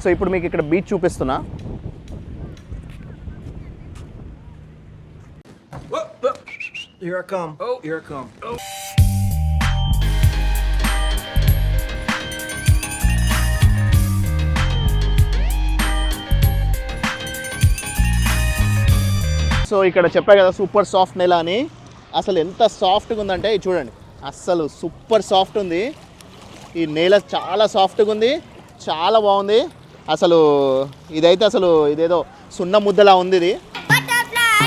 So ఇప్పుడు మీకు ఇక్కడ బీచ్ చూపిస్తున్నా. Here I come. Oh, here I come. Oh. So ఇక్కడ చెప్పా కదా సూపర్ సాఫ్ట్ నేల అని. అసలు ఎంత సాఫ్ట్గా ఉందంటే చూడండి, అస్సలు సూపర్ సాఫ్ట్ ఉంది. ఈ నేల చాలా సాఫ్ట్గా ఉంది, చాలా బాగుంది. అసలు ఇదైతే అసలు ఇదేదో సున్న ముద్దలా ఉంది. ఇది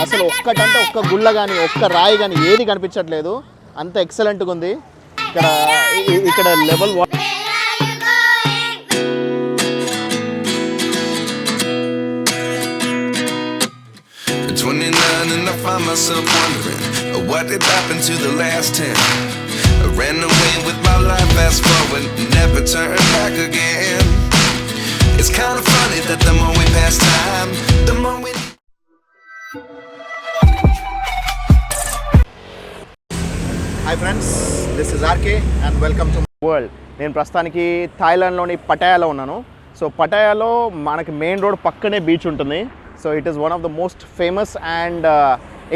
అసలు ఒక్కటంటే ఒక్క గుళ్ళ కానీ ఒక్క రాయి కానీ ఏది కనిపించట్లేదు, అంత ఎక్సలెంట్గా ఉంది. ఇక్కడ level and I find myself wondering what did happen to the last 10. I ran away with my life, fast forward, never turn back again. It's kind of funny that the more we pass time, the more we hi friends, this is R K and welcome to world. నేను ప్రస్తుతానికి థాయిలాండ్లోని పటాయాలో ఉన్నాను. So పటాయాలో మనకి main road పక్కనే beach ఉంటుంది. So it is one of the most famous and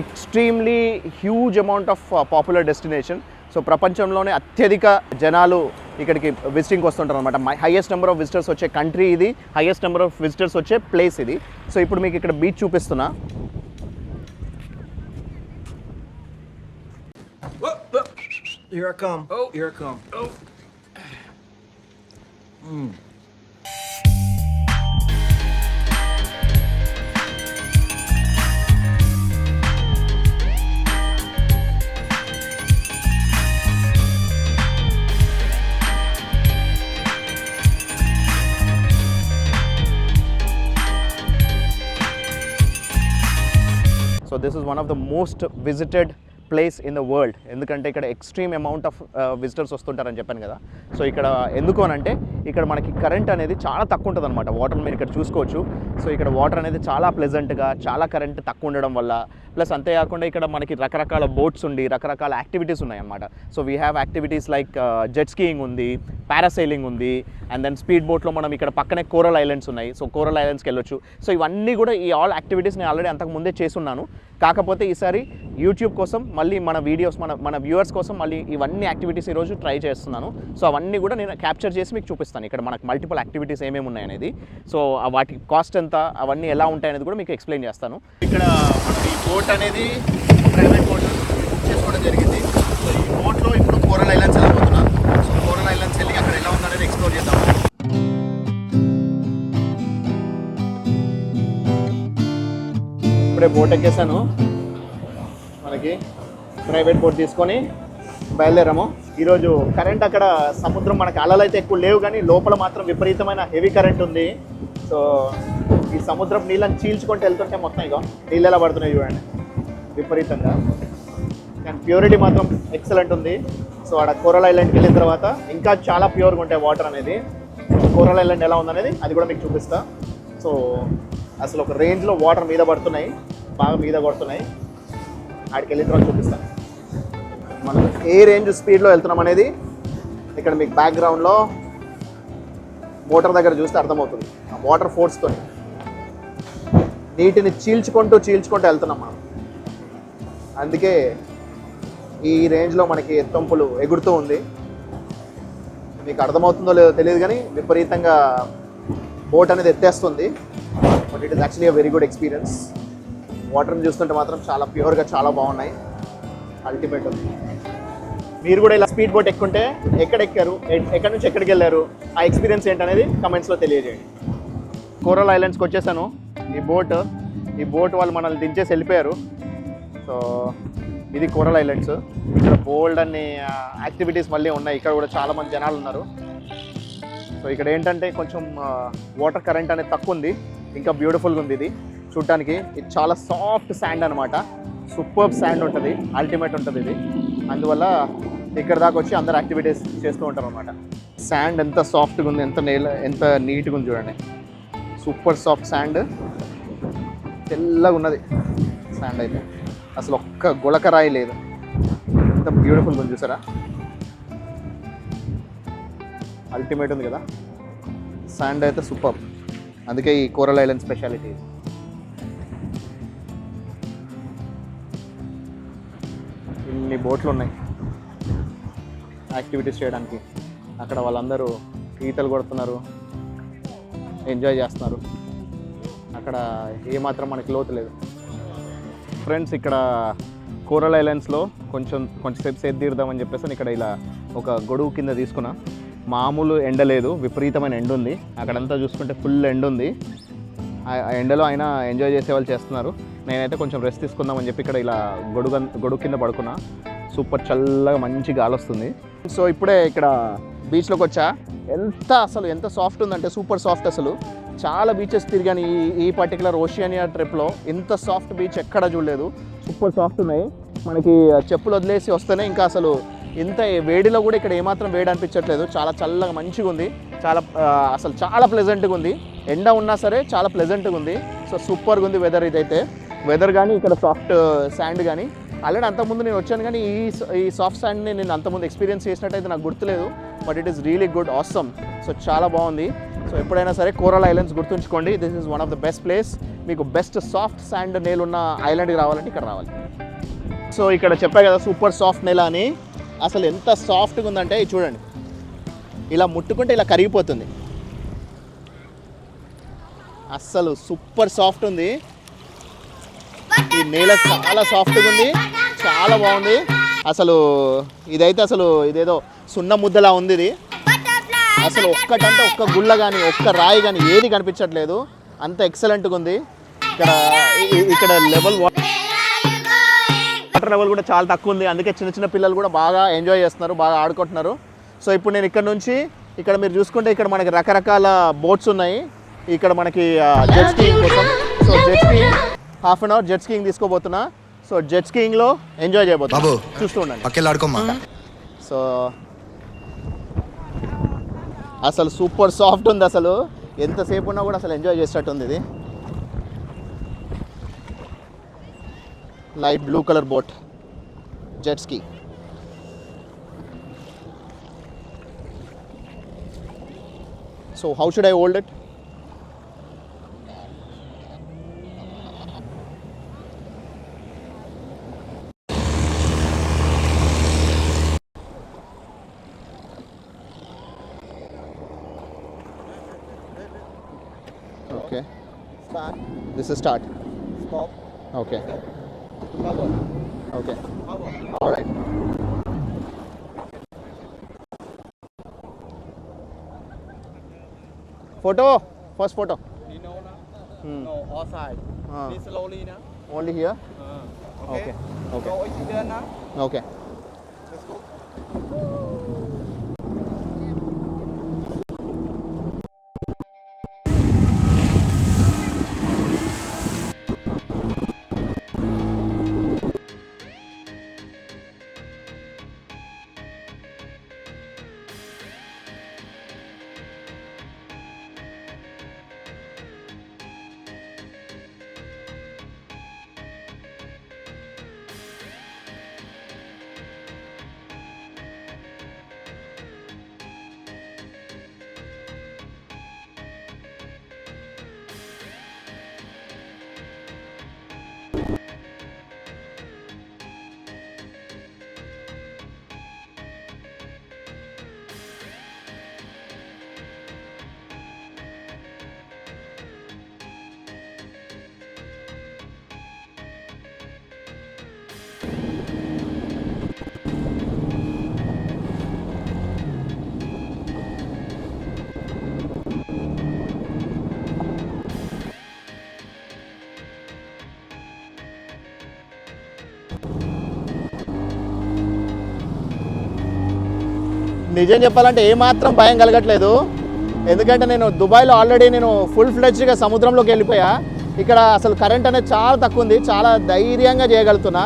extremely huge amount of popular destination. So ప్రపంచంలోనే అత్యధిక జనాలు ఇక్కడికి విజిటింగ్కి వస్తుంటారు అనమాట. హైయెస్ట్ నెంబర్ ఆఫ్ విజిటర్స్ వచ్చే కంట్రీ ఇది, హైయెస్ట్ నెంబర్ ఆఫ్ విజిటర్స్ వచ్చే ప్లేస్ ఇది. సో ఇప్పుడు మీకు ఇక్కడ బీచ్ చూపిస్తున్నా. Here I come. Oh, here I come. Oh. So this is one of the most visited place in the world. ఎందుకంటే ఇక్కడ ఎక్స్ట్రీమ్ అమౌంట్ ఆఫ్ విజిటర్స్ వస్తుంటారని చెప్పాను కదా. సో ఇక్కడ ఎందుకు అనంటే ఇక్కడ మనకి కరెంట్ అనేది చాలా తక్కువ ఉంటుంది అనమాట. వాటర్ మీరు ఇక్కడ చూసుకోవచ్చు. సో ఇక్కడ వాటర్ అనేది చాలా ప్లెజెంట్గా, చాలా కరెంట్ తక్కువ ఉండడం వల్ల, ప్లస్ అంతేకాకుండా ఇక్కడ మనకి రకరకాల బోట్స్ ఉండి రకరకాల యాక్టివిటీస్ ఉన్నాయి అన్నమాట. So we have activities like jet skiing ఉంది, పారాసైలింగ్ ఉంది, అండ్ దెన్ స్పీడ్ బోట్లో మనం ఇక్కడ పక్కనే కోరల్ ఐలాండ్స్ ఉన్నాయి. సో కోరల్ ఐలాండ్స్కి వెళ్ళొచ్చు. సో ఇవన్నీ కూడా ఈ ఆల్ యాక్టివిటీస్ నేను ఆల్రెడీ అంతకు ముందే చేసున్నాను. కాకపోతే ఈసారి యూట్యూబ్ కోసం మళ్ళీ మన వీడియోస్ మన వ్యూవర్స్ కోసం మళ్ళీ ఇవన్నీ యాక్టివిటీస్ ఈరోజు ట్రై చేస్తున్నాను. సో అవన్నీ కూడా నేను క్యాప్చర్ చేసి మీకు చూపిస్తాను. ఇక్కడ మనకు మల్టిపుల్ యాక్టివిటీస్ ఏమేమి ఉన్నాయనేది, సో వాటి కాస్ట్ ఎంత, అవన్నీ ఎలా ఉంటాయనేది కూడా మీకు ఎక్స్ప్లెయిన్ చేస్తాను. ఇక్కడ ఈ బోట్ అనేది ప్రైవేట్ బోట్ బుక్ చేసుకోవడం జరిగింది. సో ఈ బోట్లో ఇప్పుడు కోరల్ ఐలాండ్స్ వెళ్ళిపోతున్నాం. సో కోరల్ ఐలాండ్స్ వెళ్ళి అక్కడ ఎలా ఉందనేది ఎక్స్ప్లోర్ చేద్దాం. ఇప్పుడే బోట్ ఎక్కేసాను. మనకి ప్రైవేట్ బోట్ తీసుకొని బయలుదేరాము. ఈరోజు కరెంట్ అక్కడ సముద్రం మనకి అలలు అయితే ఎక్కువ లేవు, కానీ లోపల మాత్రం విపరీతమైన హెవీ కరెంట్ ఉంది. సో ఈ సముద్రం నీళ్ళని చీల్చుకుంటూ వెళ్తుంటే మొత్తం ఇక నీళ్ళు ఎలా పడుతున్నాయి చూడండి విపరీతంగా. అండ్ ప్యూరిటీ మాత్రం ఎక్సలెంట్ ఉంది. సో అక్కడ కోరల్ ఐలాండ్కి వెళ్ళిన తర్వాత ఇంకా చాలా ప్యూర్గా ఉంటాయి వాటర్ అనేది. కోరల్ ఐలాండ్ ఎలా ఉందనేది అది కూడా మీకు చూపిస్తా. సో అసలు ఒక రేంజ్లో వాటర్ మీద పడుతున్నాయి, బాగా మీద కొడుతున్నాయి. ఆడికి వెళ్ళిన తర్వాత చూపిస్తాను మనం ఏ రేంజ్ స్పీడ్లో వెళ్తున్నాం అనేది. ఇక్కడ మీకు బ్యాక్గ్రౌండ్లో మోటార్ దగ్గర చూస్తే అర్థమవుతుంది. ఆ వాటర్ ఫోర్స్తో నీటిని చీల్చుకుంటూ వెళ్తున్నాం మనం. అందుకే ఈ రేంజ్లో మనకి ఎత్తంపులు ఎగురుతూ ఉంది. మీకు అర్థమవుతుందో లేదో తెలియదు, కానీ విపరీతంగా బోట్ అనేది ఎత్తేస్తుంది. But it is actually a very good experience. వాటర్ని చూస్తుంటే మాత్రం చాలా ప్యూర్గా చాలా బాగున్నాయి. అల్టిమేట్ ఉంది. మీరు కూడా ఇలా స్పీడ్ బోట్ ఎక్కుంటే ఎక్కడ ఎక్కారు, ఎక్కడి నుంచి ఎక్కడికి వెళ్ళారు, ఆ ఎక్స్పీరియన్స్ ఏంటనేది కమెంట్స్లో తెలియజేయండి. కోరల్ ఐలాండ్స్కి వచ్చేసాను. ఈ బోట్ వాళ్ళు మనల్ని దించేసి వెళ్ళిపోయారు. సో ఇది కోరల్ ఐలాండ్స్. ఇక్కడ బోల్డ్ అన్ని యాక్టివిటీస్ మళ్ళీ ఉన్నాయి. ఇక్కడ కూడా చాలామంది జనాలు ఉన్నారు. సో ఇక్కడ ఏంటంటే కొంచెం వాటర్ కరెంట్ అనేది తక్కువ ఉంది, ఇంకా బ్యూటిఫుల్గా ఉంది ఇది చూడటానికి. ఇది చాలా సాఫ్ట్ శాండ్ అనమాట. సూపర్ శాండ్ ఉంటుంది, అల్టిమేట్ ఉంటుంది ఇది. అందువల్ల ఇక్కడ దాకా వచ్చి అందరు యాక్టివిటీస్ చేస్తూ ఉంటారు అనమాట. శాండ్ ఎంత సాఫ్ట్గా ఉంది, ఎంత నీట్గా ఉంది చూడండి. సూపర్ సాఫ్ట్ శాండ్, తెల్లగా ఉన్నది శాండ్ అయితే. అసలు ఒక్క గులకరాయి లేదు, ఎంత బ్యూటిఫుల్గా ఉంది చూసారా. అల్టిమేట్ ఉంది కదా శాండ్ అయితే, సూపర్. అందుకే ఈ కోరల్ ఐలాండ్ స్పెషాలిటీ. ఇన్ని బోట్లు ఉన్నాయి యాక్టివిటీస్ చేయడానికి. అక్కడ వాళ్ళందరూ ఈతలు కొడుతున్నారు, ఎంజాయ్ చేస్తున్నారు. అక్కడ ఏమాత్రం మనకి లోతు లేదు. ఫ్రెండ్స్, ఇక్కడ కోరల్ ఐలాండ్స్లో కొంచెంసేపు సేద తీరుదామని చెప్పేసి ఇక్కడ ఇలా ఒక గొడుగు కింద తీసుకున్నా. మామూలు ఎండ లేదు, విపరీతమైన ఎండ ఉంది. అక్కడంతా చూసుకుంటే ఫుల్ ఎండ ఉంది. ఆ ఎండలో అయినా ఎంజాయ్ చేసే వాళ్ళు చేస్తున్నారు. నేనైతే కొంచెం రెస్ట్ తీసుకుందామని చెప్పి ఇక్కడ ఇలా గొడుగు కింద పడుకున్నా. సూపర్ చల్లగా మంచి గాలి వస్తుంది. సో ఇప్పుడే ఇక్కడ బీచ్లోకి వచ్చా. ఎంత సాఫ్ట్ ఉందంటే సూపర్ సాఫ్ట్. అసలు చాలా బీచెస్ తిరిగాను ఈ పర్టికులర్ ఓషియానియా ట్రిప్లో. ఇంత సాఫ్ట్ బీచ్ ఎక్కడా చూడలేదు. సూపర్ సాఫ్ట్ ఉన్నాయి. మనకి చెప్పులు వదిలేసి వస్తేనే ఇంకా అసలు ఇంత వేడిలో కూడా ఇక్కడ ఏమాత్రం వేడి అనిపించట్లేదు. చాలా చల్లగా మంచిగా ఉంది. అసలు చాలా ప్లెజెంట్గా ఉంది. ఎండ ఉన్నా సరే చాలా ప్లెజెంట్గా ఉంది. సో సూపర్గా ఉంది వెదర్. ఇదైతే వెదర్ కానీ ఇక్కడ సాఫ్ట్ శాండ్ కానీ ఆల్రెడీ అంతకుముందు నేను వచ్చాను, కానీ ఈ సాఫ్ట్ శాండ్ని నేను అంతకుముందు ఎక్స్పీరియన్స్ చేసినట్టయితే నాకు గుర్తులేదు. But it is really good, awesome. So చాలా బాగుంది. సో ఎప్పుడైనా సరే కోరల్ ఐలాండ్స్ గుర్తుంచుకోండి. This is one of the best place. మీకు బెస్ట్ సాఫ్ట్ శాండ్ నేలున్న ఐలాండ్కి రావాలంటే ఇక్కడ రావాలి. సో ఇక్కడ చెప్పా కదా సూపర్ సాఫ్ట్ నేల అని. అసలు ఎంత సాఫ్ట్గా ఉందంటే ఇది చూడండి, ఇలా ముట్టుకుంటే ఇలా కరిగిపోతుంది. అస్సలు సూపర్ సాఫ్ట్ ఉంది. ఈ నేల చాలా సాఫ్ట్గా ఉంది, చాలా బాగుంది. అసలు ఇదేదో సున్న ముద్దలా ఉంది. ఇది అసలు ఒక్క గుళ్ళ కానీ ఒక్క రాయి కానీ ఏది కనిపించట్లేదు. అంత ఎక్సలెంట్గా ఉంది. ఇక్కడ వాటర్ లెవెల్ కూడా చాలా తక్కువ ఉంది. అందుకే చిన్న పిల్లలు కూడా బాగా ఎంజాయ్ చేస్తున్నారు, బాగా ఆడుకుంటున్నారు. సో ఇప్పుడు నేను ఇక్కడ మీరు చూసుకుంటే ఇక్కడ మనకి రకరకాల బోట్స్ ఉన్నాయి. ఇక్కడ మనకి జెట్ స్కీయింగ్ కోసం. So jet skiing half an hour jet skiing తీసుకోబోతున్నా. సో జెట్ స్కీయింగ్లో ఎంజాయ్ చేయబోతున్నా, చూస్తూ ఉండండి. సో అసలు సూపర్ సాఫ్ట్ ఉంది. అసలు ఎంతసేపు ఉన్నా కూడా అసలు ఎంజాయ్ చేసేటట్టు ఉంది. ఇది light blue colour boat, jet ski. So how should I hold it? Okay. Start. This is start. Stop. Okay. Power. Okay. Power. All right. Photo. First photo. You know now? Hmm. No, all side. This slowly now. Only here. Okay. Okay. Go in there now. Okay. Let's go. నిజం చెప్పాలంటే ఏమాత్రం భయం కలగట్లేదు. ఎందుకంటే నేను దుబాయ్లో already full ఫ్లెడ్జ్గా సముద్రంలోకి వెళ్ళిపోయా. ఇక్కడ అసలు కరెంట్ అనేది చాలా తక్కువ ఉంది. చాలా ధైర్యంగా చేయగలుగుతున్నా.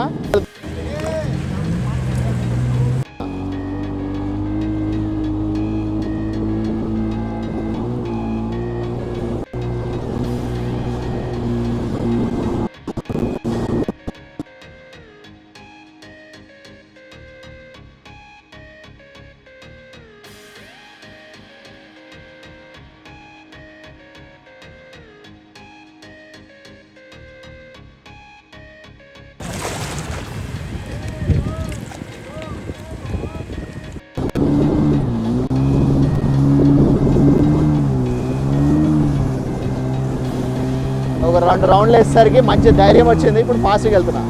ఒక 2 రౌండ్లు వేసేసరికి మంచి ధైర్యం వచ్చింది. ఇప్పుడు ఫాస్ట్గా వెళ్తున్నా.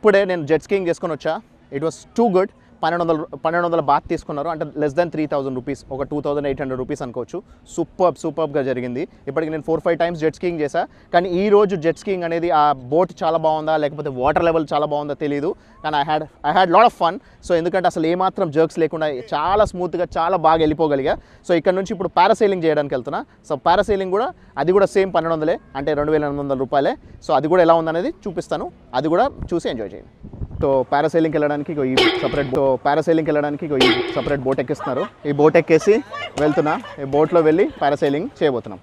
ఇప్పుడే నేను జెట్ స్కీయింగ్ చేసుకొని వచ్చా. It was too good. 1200 baht తీసుకున్నారు, అంటే లెస్ దెన్ 3000 రూపీస్, ఒక 2800 రూపీస్ అనుకోవచ్చు. సూపర్గా జరిగింది. ఇప్పటికి నేను 4-5 టైమ్స్ జెట్ స్కీయింగ్ చేశా. కానీ ఈ రోజు జెట్ స్కీయింగ్ అనేది ఆ బోట్ చాలా బాగుందా లేకపోతే వాటర్ లెవెల్ చాలా బాగుందా తెలియదు, కానీ I had lot of fun. So ఎందుకంటే అసలు ఏమాత్రం జర్క్స్ లేకుండా చాలా స్మూత్గా చాలా బాగా వెళ్ళిపోగలిగా. సో ఇక్కడ నుంచి ఇప్పుడు పారాసైలింగ్ చేయడానికి వెళ్తున్నా. సో పారాసైలింగ్ కూడా అది కూడా సేమ్ 1200, అంటే 2800 రూపాయలే. సో అది కూడా ఎలా ఉందనేది చూపిస్తాను, అది కూడా చూసి ఎంజాయ్ చేయండి. సో పారాసైలింగ్కి వెళ్ళడానికి ఈ సపరేట్ బోట్ ఎక్కిస్తున్నారు. ఈ బోట్ ఎక్కేసి వెళ్తున్నా. ఈ బోట్లో వెళ్ళి పారాసైలింగ్ చేయబోతున్నాం.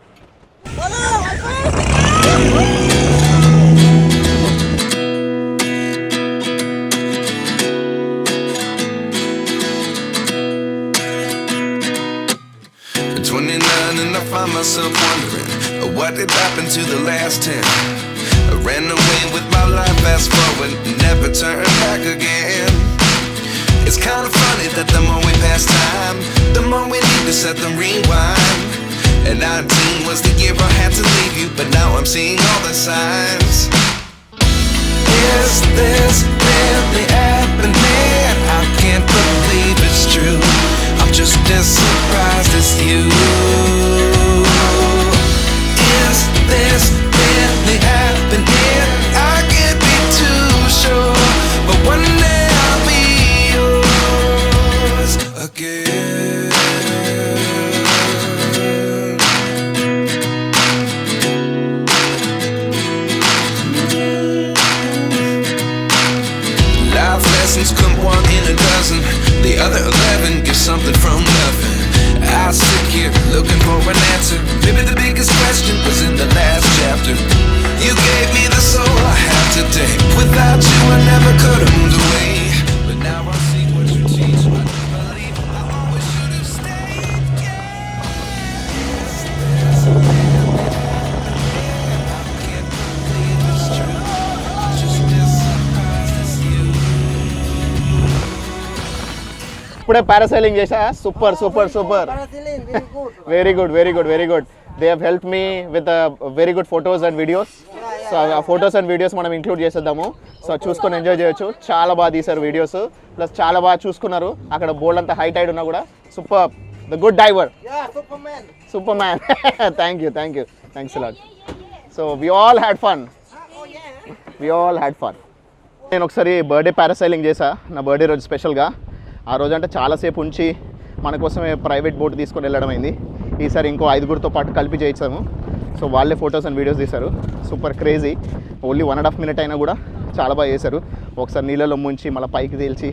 And I find myself wondering what did happen to the last 10. I ran away with my life, fast forward, never turn back again. It's kind of funny that the more we pass time, the more we need to set the rewind. And 19 was the year I had to leave you, but now I'm seeing all the signs. Is this really happening? I can't believe it's true. I'm just as surprised as you. Is this really happening? I can't be too sure, but one day I'll be yours again. Life lessons come one in a dozen. The other 11 give something from nothing. I sit here looking for an answer. Maybe the biggest question was in the last chapter. You gave me the soul I have today. Without you I never could have moved away. But now I see what you teach. I do believe I always should have stayed. Yeah. I can't believe it's true. I'm just as surprised as you. ఇప్పుడే parasailing చేశా. Super. Very good. They have help me with very good photos and videos. So ఆ photos and videos మనం include చేసేద్దాము. So చూసుకొని enjoy చేయొచ్చు. చాలా బాగా తీశారు వీడియోస్, ప్లస్ చాలా బాగా చూసుకున్నారు. అక్కడ బోల్డ్ అంతా హై టైడ్ ఉన్నా కూడా super. The good diver, super man. Thank you. Thanks a lot. So we all had fun. నేను ఒకసారి బర్త్డే పారాసైలింగ్ చేశా, నా బర్త్డే రోజు స్పెషల్గా. ఆ రోజు అంటే చాలాసేపు ఉంచి మన కోసమే ప్రైవేట్ బోట్ తీసుకొని వెళ్ళడం అయింది. ఈసారి ఇంకో 5గురితో పాటు కలిపి చేయించాము. సో వాళ్ళే ఫొటోస్ అండ్ వీడియోస్ తీశారు. Super crazy. ఓన్లీ 1.5 minute అయినా కూడా చాలా బాగా చేశారు. ఒకసారి నీళ్ళలో ముంచి మళ్ళీ పైకి తేల్చి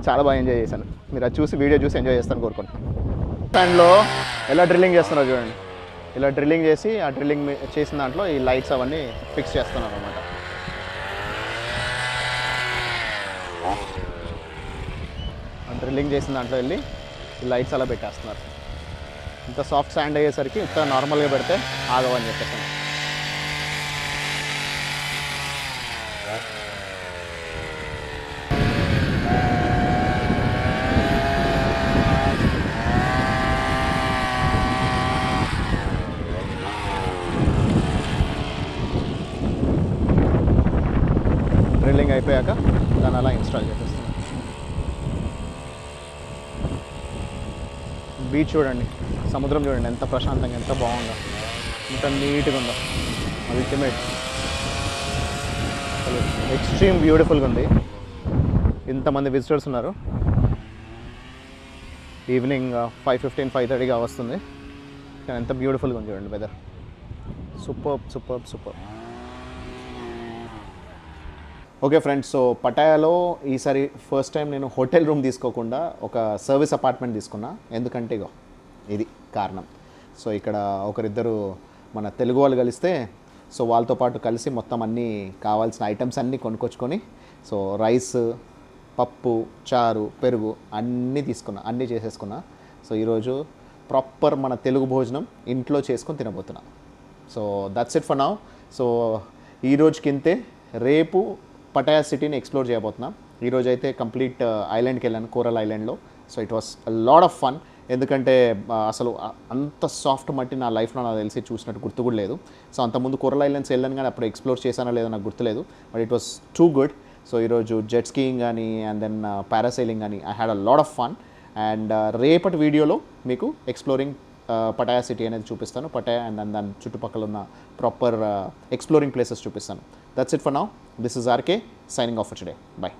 చాలా బాగా ఎంజాయ్ చేశాను. మీరు అది చూసి వీడియో చూసి ఎంజాయ్ చేస్తాను కోరుకుంటున్నాను. ఫ్యాన్లో ఎలా డ్రిల్లింగ్ చేస్తున్నారు చూడండి. ఇలా డ్రిల్లింగ్ చేసి ఆ డ్రిల్లింగ్ చేసిన దాంట్లో ఈ లైట్స్ అవన్నీ ఫిక్స్ చేస్తున్నారు అన్నమాట. డ్రిల్లింగ్ చేసిన దాంట్లో వెళ్ళి ఈ లైట్స్ అలా పెట్టేస్తున్నారు. ఇంత సాఫ్ట్ శాండ్ అయ్యేసరికి ఇంత నార్మల్గా పెడితే ఆగవని చెప్పేసాను. డ్రిల్లింగ్ అయిపోయాక దాన్ని అలా ఇన్స్టాల్ చేసేస్తాను. బీచ్ చూడండి, సముద్రం చూడండి ఎంత ప్రశాంతంగా, ఎంత బాగుందో, ఎంత నీట్గా ఉందో. అల్టిమేట్, అసలు ఎక్స్ట్రీమ్ బ్యూటిఫుల్గా ఉంది. ఇంతమంది విజిటర్స్ ఉన్నారు. ఈవినింగ్ 5:15, 5:30గా వస్తుంది. కానీ ఎంత బ్యూటిఫుల్గా ఉంది చూడండి weather. Super. Okay friends, so పటాయాలో ఈసారి ఫస్ట్ టైం నేను హోటల్ రూమ్ తీసుకోకుండా ఒక సర్వీస్ అపార్ట్మెంట్ తీసుకున్నా. ఎందుకంటే ఇగో ఇది కారణం. సో ఇక్కడ ఒకరిద్దరు మన తెలుగు వాళ్ళు కలిస్తే, సో వాళ్ళతో పాటు కలిసి మొత్తం అన్నీ కావాల్సిన ఐటమ్స్ అన్నీ కొనుక్కొచ్చుకొని, సో రైస్, పప్పు, చారు, పెరుగు అన్నీ చేసేసుకున్నా. సో ఈరోజు ప్రాపర్ మన తెలుగు భోజనం ఇంట్లో చేసుకొని తినబోతున్నా. So that's it for now. So ఈరోజుకింతే. రేపు పటాయా సిటీని ఎక్స్ప్లోర్ చేయబోతున్నా. ఈరోజు అయితే కంప్లీట్ ఐలాండ్కి వెళ్ళాను, కోరల్ ఐలాండ్లో. So it was lot of fun. ఎందుకంటే అసలు అంత సాఫ్ట్ మట్టి నా లైఫ్లో నాకు తెలిసి చూసినట్టు గుర్తు కూడా లేదు. సో అంతకుముందు కోరల్ ఐలాండ్స్ వెళ్ళాను కానీ అప్పుడు ఎక్స్ప్లోర్ చేశానో లేదో నాకు గుర్తులేదు. But it was too good. So ఈరోజు జెట్ స్కీయింగ్ కానీ అండ్ దెన్ పారాసైలింగ్ కానీ I had a lot of fun. And రేపటి వీడియోలో మీకు ఎక్స్ప్లోరింగ్ పటాయా సిటీ అనేది చూపిస్తాను. పటాయా అండ్ దాని చుట్టుపక్కల ఉన్న ప్రాపర్ ఎక్స్ప్లోరింగ్ ప్లేసెస్ చూపిస్తాను. That's it for now. This is R K signing off for today. By.